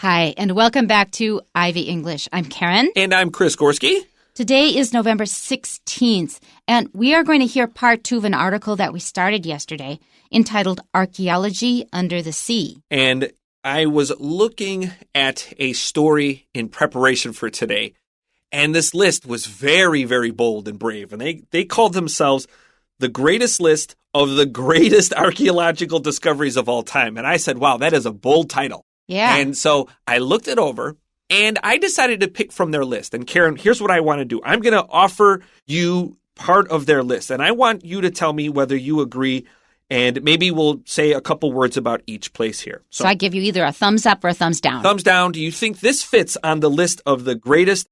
Hi, and welcome back to Ivy English. I'm Karen. And I'm Chris Gorski. Today is November 16th, and we are going to hear part 2 of an article that we started yesterday entitled Archaeology Under the Sea. And I was looking at a story in preparation for today, and this list was very, very bold and brave. And they called themselves the greatest list of the greatest archaeological discoveries of all time. And I said, wow, that is a bold title. Yeah. And so I looked it over, and I decided to pick from their list. And Karen, here's what I want to do. I'm going to offer you part of their list, and I want you to tell me whether you agree, and maybe we'll say a couple words about each place here. So I give you either a thumbs up or a thumbs down. Thumbs down. Do you think this fits on the list of the greatest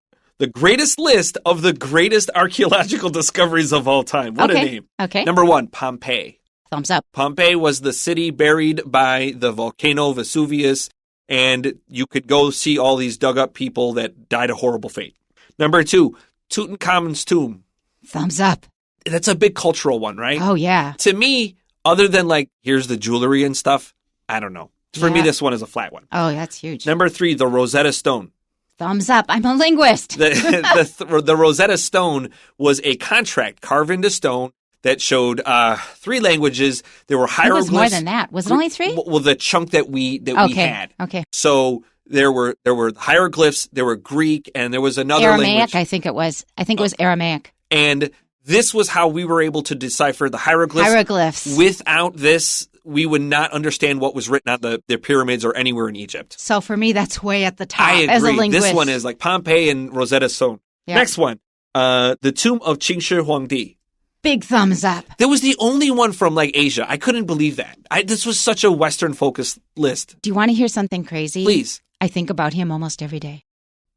list of the greatest archaeological discoveries of all time? What a name. Okay. Number 1, Pompeii. Thumbs up. Pompeii was the city buried by the volcano Vesuvius, and you could go see all these dug-up people that died a horrible fate. Number 2, Tutankhamun's tomb. Thumbs up. That's a big cultural one, right? Oh, yeah. To me, other than here's the jewelry and stuff, I don't know. For me, this one is a flat one. Oh, that's huge. Number 3, the Rosetta Stone. Thumbs up. I'm a linguist. The Rosetta Stone was a contract carved into stone that showed 3 languages. There were hieroglyphs. It was more than that. Was it only 3? Well, the chunk that we had. Okay. So there were hieroglyphs, there were Greek, and there was another Aramaic, language. I think it was. I think it was Aramaic. And this was how we were able to decipher the hieroglyphs. Hieroglyphs. Without this, we would not understand what was written on the pyramids or anywhere in Egypt. So for me, that's way at the top. I agree. As a linguist. This one is like Pompeii and Rosetta Stone. Yeah. Next one, the tomb of Qingshi Huangdi. Big thumbs up. That was the only one from Asia. I couldn't believe that. This was such a Western-focused list. Do you want to hear something crazy? Please. I think about him almost every day.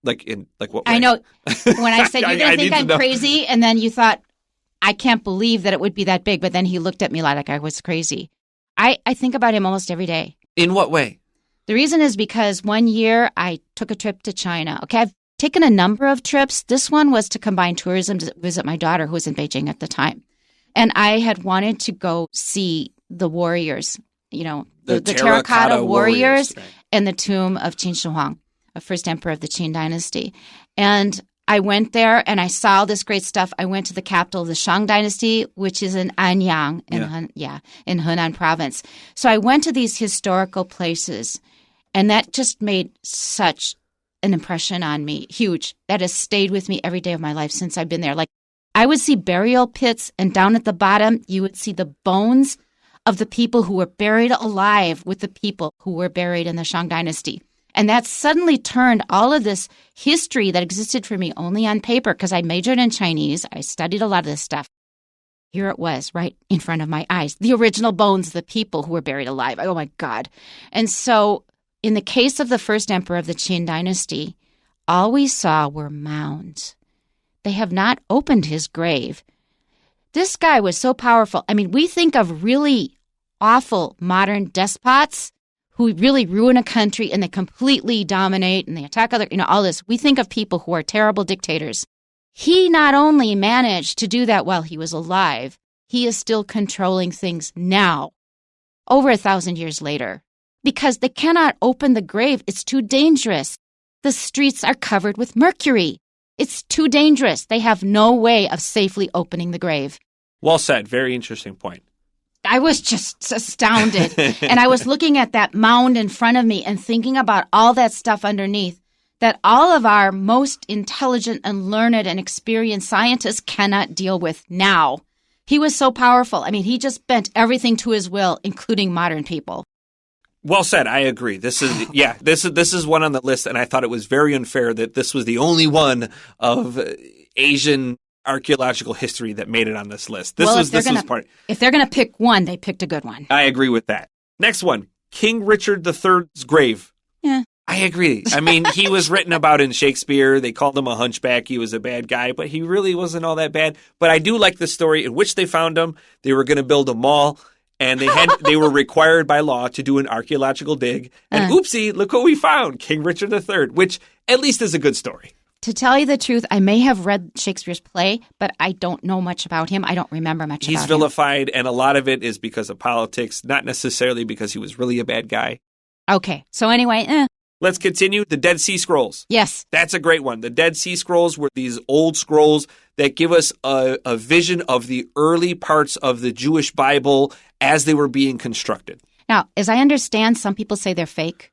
In what way? I know. When I said you're going to think I'm crazy, and then you thought, I can't believe that it would be that big, but then he looked at me like I was crazy. I think about him almost every day. In what way? The reason is because one year I took a trip to China. Okay, I've taken a number of trips. This one was to combine tourism to visit my daughter who was in Beijing at the time. And I had wanted to go see the warriors, the terracotta warriors right. And the tomb of Qin Shi Huang, the first emperor of the Qin dynasty. And I went there and I saw all this great stuff. I went to the capital of the Shang dynasty, which is in Anyang, in Henan province. So I went to these historical places, and that just made such an impression on me, huge. That has stayed with me every day of my life since I've been there. I would see burial pits, and down at the bottom, you would see the bones of the people who were buried alive with the people who were buried in the Shang dynasty. And that suddenly turned all of this history that existed for me only on paper, because I majored in Chinese. I studied a lot of this stuff. Here it was, right in front of my eyes. The original bones of the people who were buried alive. Oh, my God. And so in the case of the first emperor of the Qin dynasty, all we saw were mounds. They have not opened his grave. This guy was so powerful. I mean, we think of really awful modern despots who really ruin a country and they completely dominate and they attack all this. We think of people who are terrible dictators. He not only managed to do that while he was alive, he is still controlling things now, over 1,000 years later, because they cannot open the grave. It's too dangerous. The streets are covered with mercury. It's too dangerous. They have no way of safely opening the grave. Well said. Very interesting point. I was just astounded. And I was looking at that mound in front of me and thinking about all that stuff underneath that all of our most intelligent and learned and experienced scientists cannot deal with now. He was so powerful. I mean, he just bent everything to his will, including modern people. Well said. I agree. This is one on the list, and I thought it was very unfair that this was the only one of Asian archaeological history that made it on this list. If they're going to pick one, they picked a good one. I agree with that. Next one, King Richard III's grave. Yeah. I agree. I mean, he was written about in Shakespeare. They called him a hunchback. He was a bad guy, but he really wasn't all that bad. But I do like the story in which they found him. They were going to build a mall, and they were required by law to do an archaeological dig. And oopsie, look what we found, King Richard III, which at least is a good story. To tell you the truth, I may have read Shakespeare's play, but I don't know much about him. I don't remember much about him. He's vilified, and a lot of it is because of politics, not necessarily because he was really a bad guy. Okay. So anyway, Let's continue. The Dead Sea Scrolls. Yes. That's a great one. The Dead Sea Scrolls were these old scrolls that give us a vision of the early parts of the Jewish Bible as they were being constructed. Now, as I understand, some people say they're fake.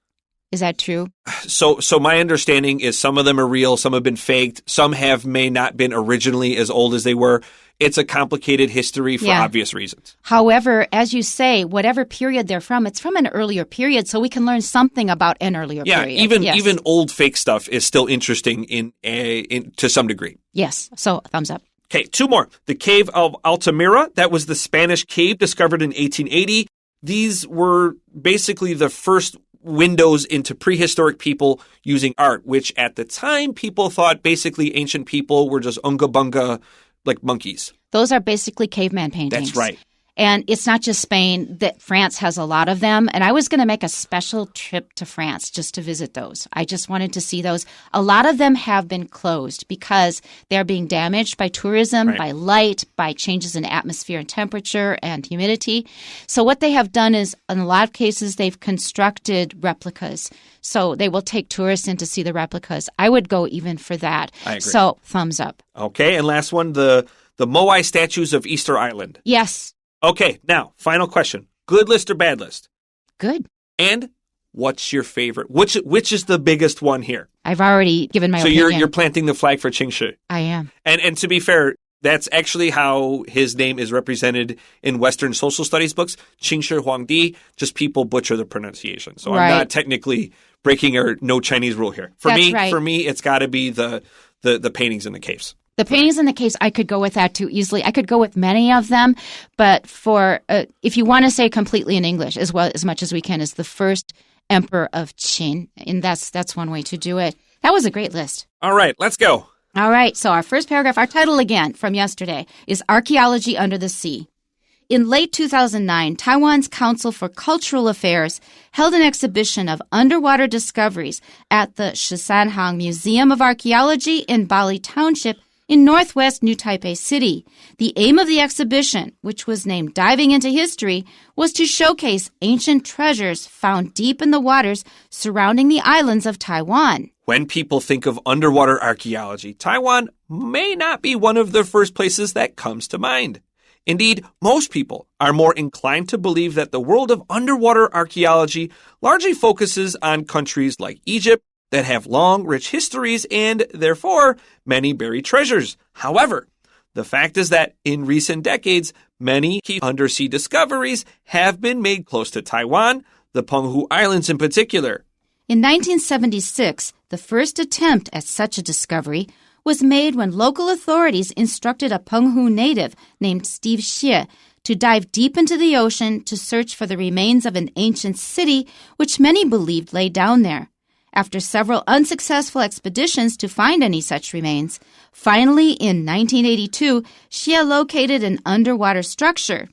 Is that true? So my understanding is some of them are real, some have been faked, some may not been originally as old as they were. It's a complicated history for obvious reasons. However, as you say, whatever period they're from, it's from an earlier period, so we can learn something about an earlier period. Even old fake stuff is still interesting in to some degree. Yes, so thumbs up. Okay, 2 more. The Cave of Altamira, that was the Spanish cave discovered in 1880. These were basically the first windows into prehistoric people using art, which at the time people thought basically ancient people were just unga-bunga like monkeys. Those are basically caveman paintings. That's right. And it's not just Spain, that France has a lot of them. And I was going to make a special trip to France just to visit those. I just wanted to see those. A lot of them have been closed because they're being damaged by tourism, by light, by changes in atmosphere and temperature and humidity. So what they have done is, in a lot of cases, they've constructed replicas. So they will take tourists in to see the replicas. I would go even for that. I agree. So thumbs up. Okay, and last one, the Moai statues of Easter Island. Yes. Okay, now, final question. Good list or bad list? Good. And what's your favorite? Which is the biggest one here? I've already given my opinion. So you're planting the flag for Qingshi. I am. And to be fair, that's actually how his name is represented in Western social studies books. Qingshi Huangdi, just people butcher the pronunciation. So I'm not technically breaking our no Chinese rule here. For me, it's got to be the paintings in the caves. The paintings in the caves, I could go with that too easily. I could go with many of them, but for if you want to say completely in English, as much as we can, is the first emperor of Qin, and that's one way to do it. That was a great list. All right, let's go. All right, so our first paragraph, our title again from yesterday, is Archaeology Under the Sea. In late 2009, Taiwan's Council for Cultural Affairs held an exhibition of underwater discoveries at the Shisanhang Museum of Archaeology in Bali Township in northwest New Taipei City. The aim of the exhibition, which was named Diving into History, was to showcase ancient treasures found deep in the waters surrounding the islands of Taiwan. When people think of underwater archaeology, Taiwan may not be one of the first places that comes to mind. Indeed, most people are more inclined to believe that the world of underwater archaeology largely focuses on countries like Egypt, that have long, rich histories and, therefore, many buried treasures. However, the fact is that in recent decades, many key undersea discoveries have been made close to Taiwan, the Penghu Islands in particular. In 1976, the first attempt at such a discovery was made when local authorities instructed a Penghu native named Steve Xie to dive deep into the ocean to search for the remains of an ancient city which many believed lay down there. After several unsuccessful expeditions to find any such remains, finally in 1982, Xie located an underwater structure.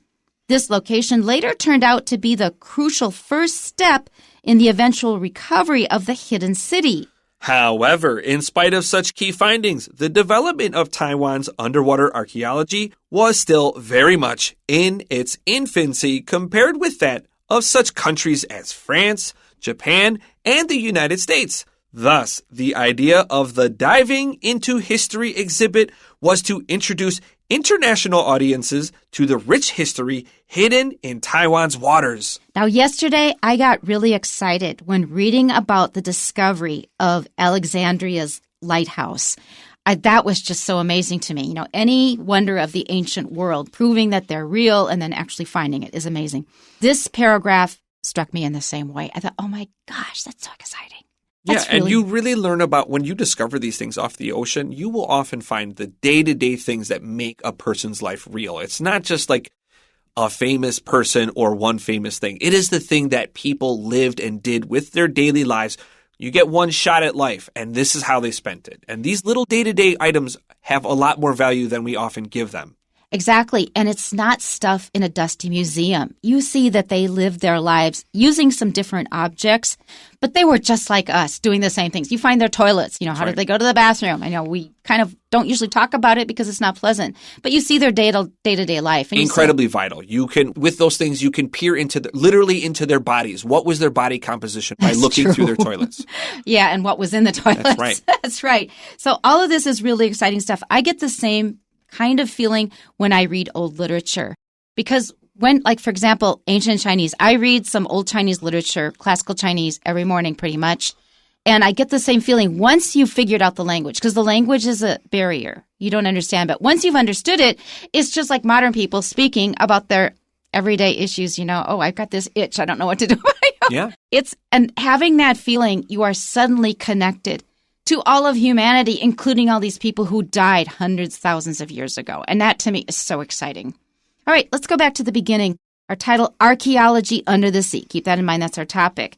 This location later turned out to be the crucial first step in the eventual recovery of the hidden city. However, in spite of such key findings, the development of Taiwan's underwater archaeology was still very much in its infancy compared with that of such countries as France, Japan, and the United States. Thus, the idea of the Diving into History exhibit was to introduce international audiences to the rich history hidden in Taiwan's waters. Now, yesterday, I got really excited when reading about the discovery of Alexandria's lighthouse. That was just so amazing to me. You know, any wonder of the ancient world, proving that they're real and then actually finding it is amazing. This paragraph struck me in the same way. I thought, oh my gosh, that's so exciting. And you really learn about when you discover these things off the ocean, you will often find the day-to-day things that make a person's life real. It's not just like a famous person or one famous thing. It is the thing that people lived and did with their daily lives. You get one shot at life, and this is how they spent it. And these little day-to-day items have a lot more value than we often give them. Exactly. And it's not stuff in a dusty museum. You see that they lived their lives using some different objects, but they were just like us doing the same things. You find their toilets. How did they go to the bathroom? I know we kind of don't usually talk about it because it's not pleasant, but you see their day-to-day life. And incredibly vital. You can, with those things, you can peer literally into their bodies. What was their body composition by looking through their toilets? Yeah, and what was in the toilets. That's right. That's right. So all of this is really exciting stuff. I get the same kind of feeling when I read old literature. Because when, like, for example, ancient Chinese, I read some old Chinese literature, classical Chinese, every morning pretty much. And I get the same feeling once you've figured out the language, because the language is a barrier. You don't understand. But once you've understood it, it's just like modern people speaking about their everyday issues. Oh, I've got this itch. I don't know what to do. Yeah. And having that feeling, you are suddenly connected to all of humanity, including all these people who died hundreds, thousands of years ago. And that, to me, is so exciting. All right, let's go back to the beginning. Our title, Archaeology Under the Sea. Keep that in mind. That's our topic.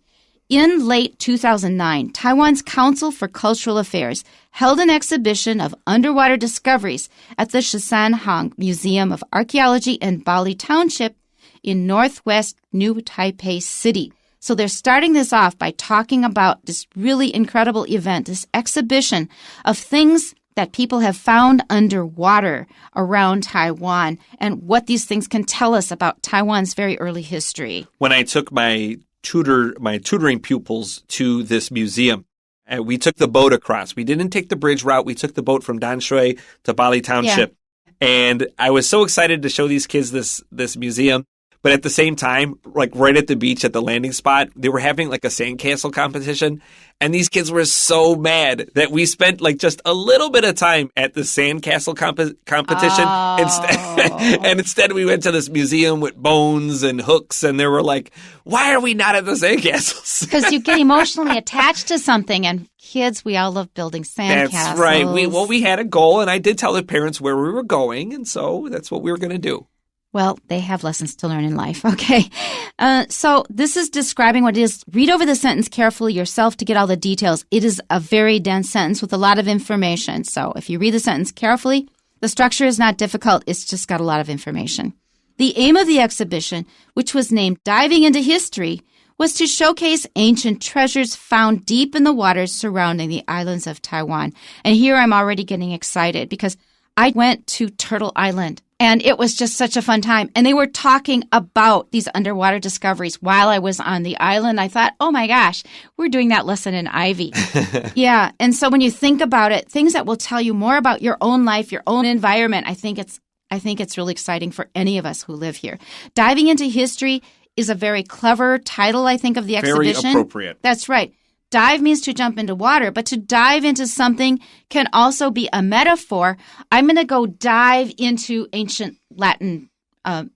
In late 2009, Taiwan's Council for Cultural Affairs held an exhibition of underwater discoveries at the Shisanhang Museum of Archaeology in Bali Township in northwest New Taipei City. So they're starting this off by talking about this really incredible event, this exhibition of things that people have found underwater around Taiwan and what these things can tell us about Taiwan's very early history. When I took my tutoring pupils to this museum, we took the boat across. We didn't take the bridge route. We took the boat from Danshui to Bali Township. Yeah. And I was so excited to show these kids this museum. But at the same time, like right at the beach at the landing spot, they were having like a sandcastle competition. And these kids were so mad that we spent like just a little bit of time at the sandcastle competition. Oh. Instead we went to this museum with bones and hooks. And they were like, why are we not at the sandcastles? Because you get emotionally attached to something. And kids, we all love building sandcastles. That's right. We had a goal, and I did tell the parents where we were going. And so that's what we were going to do. Well, they have lessons to learn in life. Okay. So this is describing what it is. Read over the sentence carefully yourself to get all the details. It is a very dense sentence with a lot of information. So if you read the sentence carefully, the structure is not difficult. It's just got a lot of information. The aim of the exhibition, which was named Diving into History, was to showcase ancient treasures found deep in the waters surrounding the islands of Taiwan. And here I'm already getting excited because I went to Turtle Island. And it was just such a fun time. And they were talking about these underwater discoveries while I was on the island. I thought, oh my gosh, we're doing that lesson in Ivy. Yeah. And so when you think about it, things that will tell you more about your own life, your own environment, I think it's really exciting for any of us who live here. Diving into History is a very clever title, I think, of the exhibition. Very appropriate. That's right. Dive means to jump into water, but to dive into something can also be a metaphor. I'm going to go dive into ancient Latin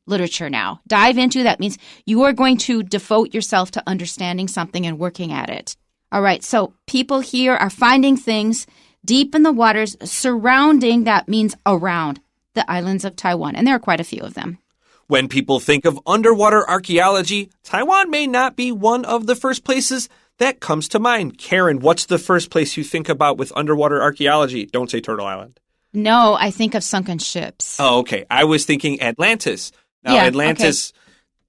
literature now. Dive into, that means you are going to devote yourself to understanding something and working at it. All right, so people here are finding things deep in the waters surrounding, that means around, the islands of Taiwan, and there are quite a few of them. When people think of underwater archaeology, Taiwan may not be one of the first places that comes to mind. Karen, what's the first place you think about with underwater archaeology? Don't say Turtle Island. No, I think of sunken ships. Oh, okay. I was thinking Atlantis. Now, Atlantis,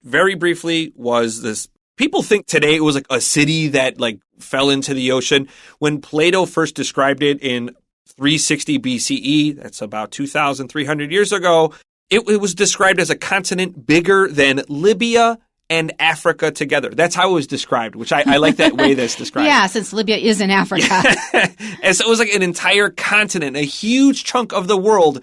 very briefly, was this... People think today it was like a city that like fell into the ocean. When Plato first described it in 360 BCE, that's about 2,300 years ago, it was described as a continent bigger than Libya and Africa together. That's how it was described, which I like that way that's described. Yeah, since Libya is in Africa. And so it was like an entire continent, a huge chunk of the world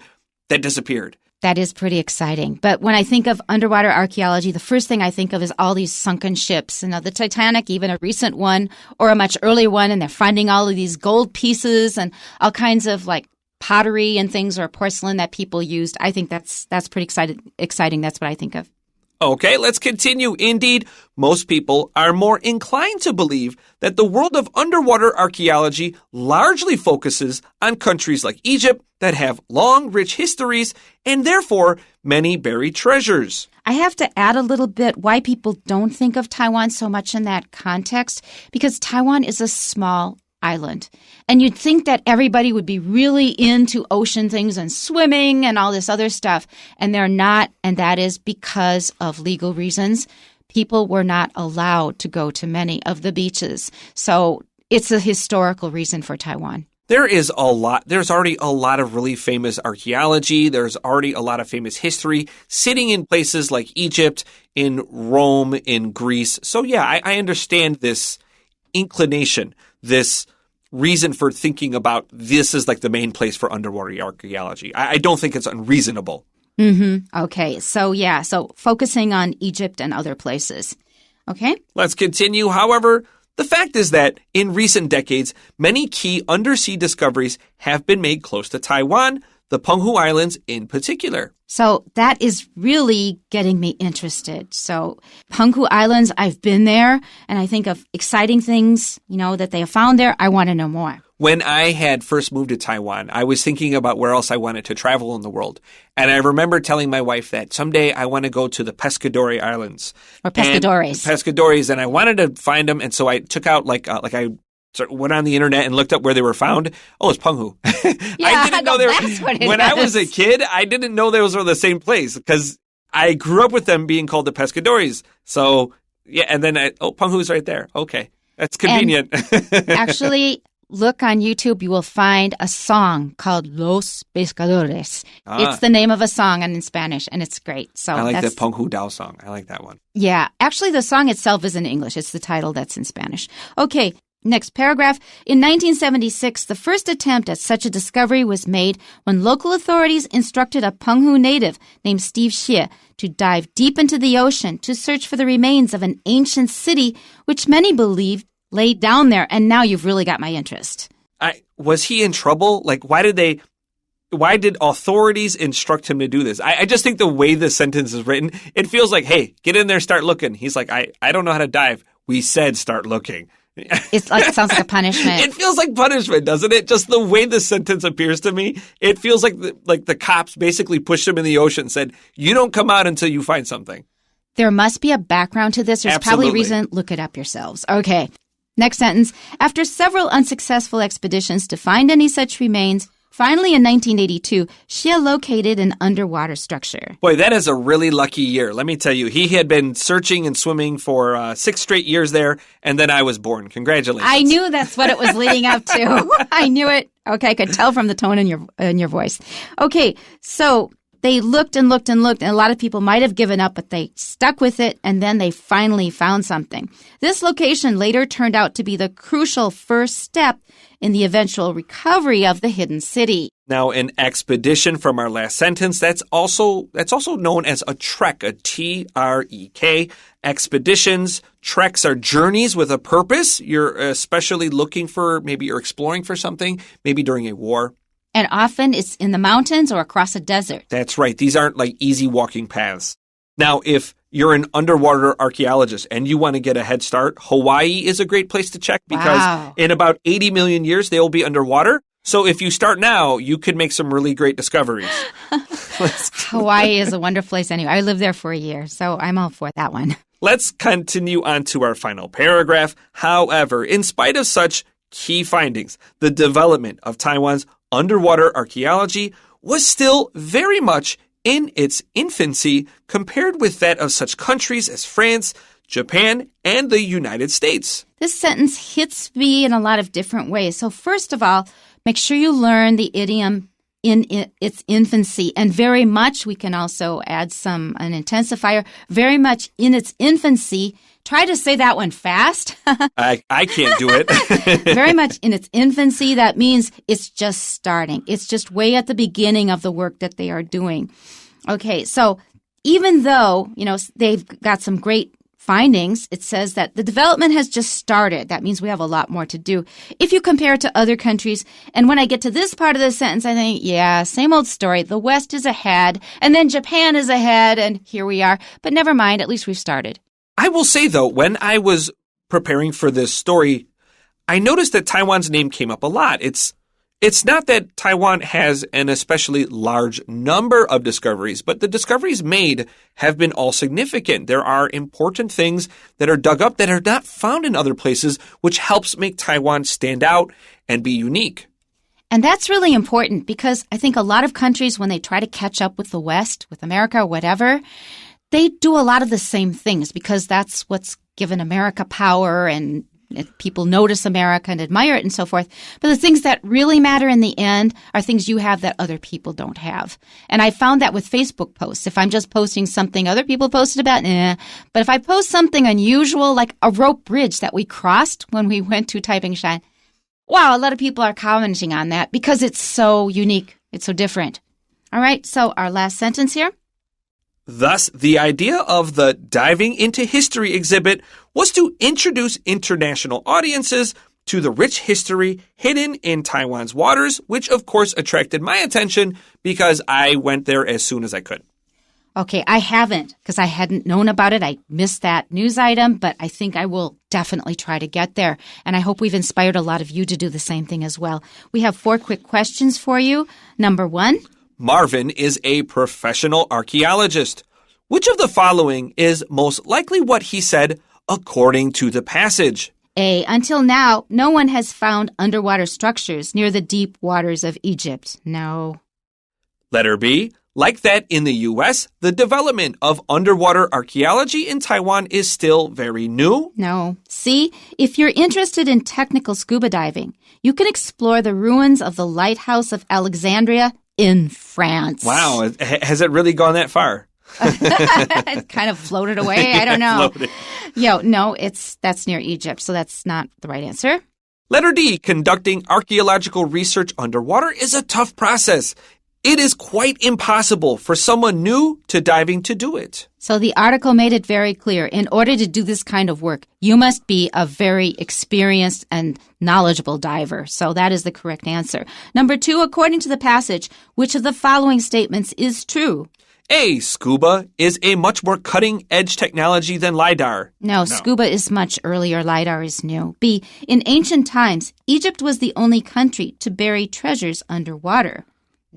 that disappeared. That is pretty exciting. But when I think of underwater archaeology, the first thing I think of is all these sunken ships. You know, the Titanic, even a recent one or a much earlier one, and they're finding all of these gold pieces and all kinds of like pottery and things or porcelain that people used. I think that's pretty exciting. That's what I think of. Okay, let's continue. Indeed, most people are more inclined to believe that the world of underwater archaeology largely focuses on countries like Egypt that have long, rich histories and therefore many buried treasures. I have to add a little bit why people don't think of Taiwan so much in that context, because Taiwan is a small island. And you'd think that everybody would be really into ocean things and swimming and all this other stuff. And they're not. And that is because of legal reasons. People were not allowed to go to many of the beaches. So it's a historical reason for Taiwan. There's already a lot of really famous archaeology. There's already a lot of famous history sitting in places like Egypt, in Rome, in Greece. So yeah, I understand this inclination, this reason for thinking about this is like the main place for underwater archaeology. I don't think it's unreasonable. Okay. So focusing on Egypt and other places. Okay. Let's continue. However, the fact is that in recent decades, many key undersea discoveries have been made close to Taiwan, the Penghu Islands in particular. So that is really getting me interested. So Penghu Islands, I've been there, and I think of exciting things, that they have found there. I want to know more. When I had first moved to Taiwan, I was thinking about where else I wanted to travel in the world. And I remember telling my wife that someday I want to go to the Pescadores Islands. Or Pescadores. Pescadores, and I wanted to find them. And so I took out, I went on the internet and looked up where they were found. Oh, it's Penghu. Yeah, I didn't know that's what it is. When I was a kid, I didn't know those were the same place because I grew up with them being called the Pescadores. So, yeah, and then Penghu's right there. Okay, that's convenient. Actually, look on YouTube, you will find a song called Los Pescadores. It's the name of a song and in Spanish, and it's great. So I like the Penghu Dao song. I like that one. Yeah. Actually, the song itself is in English. It's the title that's in Spanish. Okay. Next paragraph. In 1976, the first attempt at such a discovery was made when local authorities instructed a Penghu native named Steve Xie to dive deep into the ocean to search for the remains of an ancient city, which many believed lay down there. And now you've really got my interest. Was he in trouble? Why did authorities instruct him to do this? I just think the way the sentence is written, it feels like, hey, get in there, start looking. He's like, I don't know how to dive. We said start looking. It sounds like a punishment. It feels like punishment, doesn't it? Just the way the sentence appears to me, it feels like the cops basically pushed him in the ocean and said, you don't come out until you find something. There must be a background to this. There's Absolutely. Probably a reason. Look it up yourselves. Okay. Next sentence. After several unsuccessful expeditions to find any such remains, finally in 1982, Xie located an underwater structure. Boy, that is a really lucky year. Let me tell you, he had been searching and swimming for 6 straight years there, and then I was born. Congratulations. I knew that's what it was leading up to. I knew it. Okay, I could tell from the tone in your voice. Okay, so they looked and looked and looked, and a lot of people might have given up, but they stuck with it, and then they finally found something. This location later turned out to be the crucial first step in the eventual recovery of the hidden city. Now, an expedition from our last sentence, that's also known as a trek, a T-R-E-K. Expeditions, treks are journeys with a purpose. You're especially looking for, maybe you're exploring for something, maybe during a war. And often it's in the mountains or across a desert. That's right. These aren't like easy walking paths. Now, if you're an underwater archaeologist and you want to get a head start, Hawaii is a great place to check because in about 80 million years, they will be underwater. So if you start now, you could make some really great discoveries. Hawaii is a wonderful place anyway. I lived there for a year, so I'm all for that one. Let's continue on to our final paragraph. However, in spite of such key findings, the development of Taiwan's underwater archaeology was still very much in its infancy compared with that of such countries as France, Japan, and the United States. This sentence hits me in a lot of different ways. So first of all, make sure you learn the idiom in its infancy. And very much, we can also add an intensifier, very much in its infancy. Try to say that one fast. I can't do it. Very much in its infancy. That means it's just starting. It's just way at the beginning of the work that they are doing. Okay, so even though, they've got some great findings, it says that the development has just started. That means we have a lot more to do. If you compare it to other countries, and when I get to this part of the sentence, I think, yeah, same old story. The West is ahead, and then Japan is ahead, and here we are. But never mind, at least we've started. I will say, though, when I was preparing for this story, I noticed that Taiwan's name came up a lot. It's It's not that Taiwan has an especially large number of discoveries, but the discoveries made have been all significant. There are important things that are dug up that are not found in other places, which helps make Taiwan stand out and be unique. And that's really important because I think a lot of countries, when they try to catch up with the West, with America or whatever, they do a lot of the same things because that's what's given America power and people notice America and admire it and so forth. But the things that really matter in the end are things you have that other people don't have. And I found that with Facebook posts. If I'm just posting something other people posted about, But if I post something unusual, like a rope bridge that we crossed when we went to Taiping Shan, wow, a lot of people are commenting on that because it's so unique. It's so different. All right, so our last sentence here. Thus, the idea of the Diving into History exhibit was to introduce international audiences to the rich history hidden in Taiwan's waters, which of course attracted my attention because I went there as soon as I could. Okay, I haven't because I hadn't known about it. I missed that news item, but I think I will definitely try to get there. And I hope we've inspired a lot of you to do the same thing as well. We have 4 quick questions for you. Number 1. Marvin is a professional archaeologist. Which of the following is most likely what he said according to the passage? A. Until now, no one has found underwater structures near the deep waters of Egypt. No. Letter B. Like that in the U.S., the development of underwater archaeology in Taiwan is still very new. No. C. If you're interested in technical scuba diving, you can explore the ruins of the Lighthouse of Alexandria in France. Wow. Has it really gone that far? It kind of floated away. I don't know. No, that's near Egypt, so that's not the right answer. Letter D. Conducting archaeological research underwater is a tough process. It is quite impossible for someone new to diving to do it. So the article made it very clear. In order to do this kind of work, you must be a very experienced and knowledgeable diver. So that is the correct answer. Number 2, according to the passage, which of the following statements is true? A. Scuba is a much more cutting-edge technology than LiDAR. No, scuba is much earlier. LiDAR is new. B. In ancient times, Egypt was the only country to bury treasures underwater.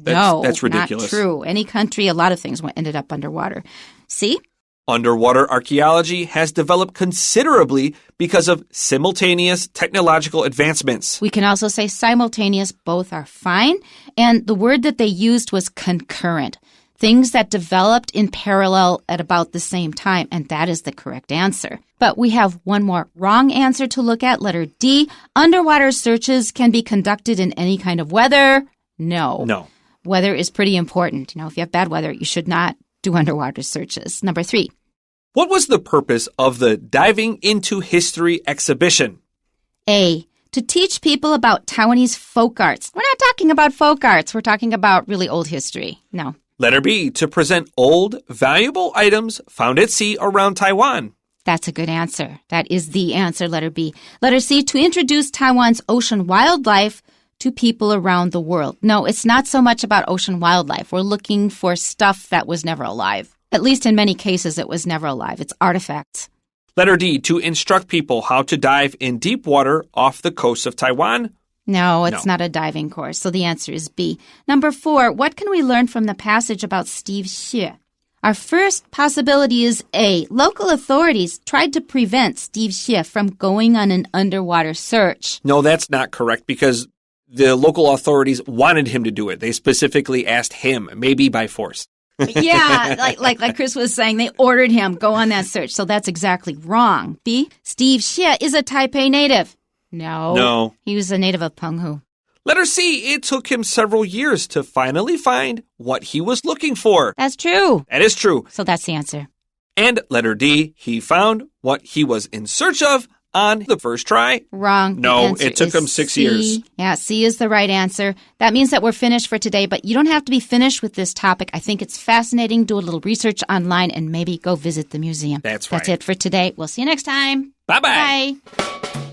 That's ridiculous. Not true. Any country, a lot of things ended up underwater. C? Underwater archaeology has developed considerably because of simultaneous technological advancements. We can also say simultaneous. Both are fine. And the word that they used was concurrent. Things that developed in parallel at about the same time. And that is the correct answer. But we have one more wrong answer to look at. Letter D. Underwater searches can be conducted in any kind of weather. No. Weather is pretty important. If you have bad weather, you should not do underwater searches. Number 3. What was the purpose of the Diving into History exhibition? A. To teach people about Taiwanese folk arts. We're not talking about folk arts. We're talking about really old history. No. Letter B. To present old, valuable items found at sea around Taiwan. That's a good answer. That is the answer, letter B. Letter C. To introduce Taiwan's ocean wildlife to people around the world. No, it's not so much about ocean wildlife. We're looking for stuff that was never alive. At least in many cases, it was never alive. It's artifacts. Letter D. To instruct people how to dive in deep water off the coast of Taiwan. No, it's not a diving course. So the answer is B. Number 4, what can we learn from the passage about Steve Xie? Our first possibility is A. Local authorities tried to prevent Steve Xie from going on an underwater search. No, that's not correct because the local authorities wanted him to do it. They specifically asked him, maybe by force. Yeah, like Chris was saying, they ordered him, go on that search. So that's exactly wrong. B. Steve Xie is a Taipei native. No. He was a native of Penghu. Letter C. It took him several years to finally find what he was looking for. That's true. That is true. So that's the answer. And letter D. He found what he was in search of on the first try. Wrong. No, it took him 6 years. Yeah, C is the right answer. That means that we're finished for today, but you don't have to be finished with this topic. I think it's fascinating. Do a little research online and maybe go visit the museum. That's right. That's it for today. We'll see you next time. Bye-bye. Bye.